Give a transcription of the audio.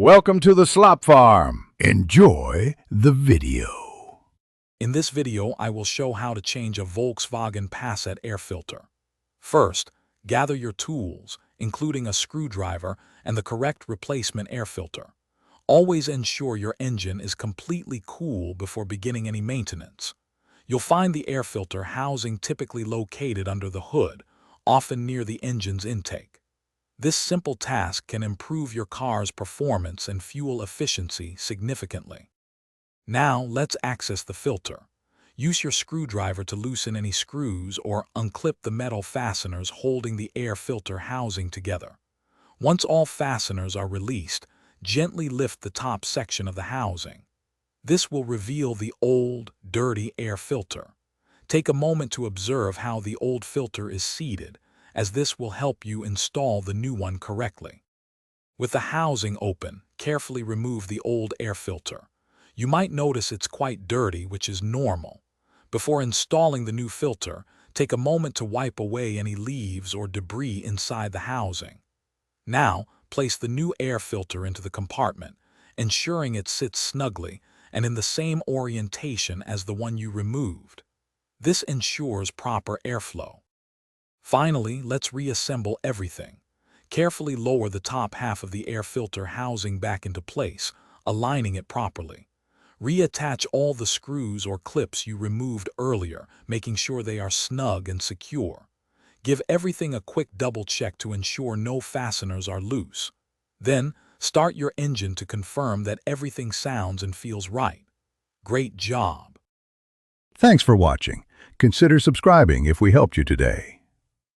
Welcome to the Slop Farm. Enjoy the video. In this video, I will show how to change a Volkswagen Passat air filter. First, gather your tools, including a screwdriver and the correct replacement air filter. Always ensure your engine is completely cool before beginning any maintenance. You'll find the air filter housing typically located under the hood, often near the engine's intake. This simple task can improve your car's performance and fuel efficiency significantly. Now, let's access the filter. Use your screwdriver to loosen any screws or unclip the metal fasteners holding the air filter housing together. Once all fasteners are released, gently lift the top section of the housing. This will reveal the old, dirty air filter. Take a moment to observe how the old filter is seated, as this will help you install the new one correctly. With the housing open, carefully remove the old air filter. You might notice it's quite dirty, which is normal. Before installing the new filter, take a moment to wipe away any leaves or debris inside the housing. Now, place the new air filter into the compartment, ensuring it sits snugly and in the same orientation as the one you removed. This ensures proper airflow. Finally, let's reassemble everything. Carefully lower the top half of the air filter housing back into place, aligning it properly. Reattach all the screws or clips you removed earlier, making sure they are snug and secure. Give everything a quick double check to ensure no fasteners are loose. Then, start your engine to confirm that everything sounds and feels right. Great job! Thanks for watching. Consider subscribing if we helped you today.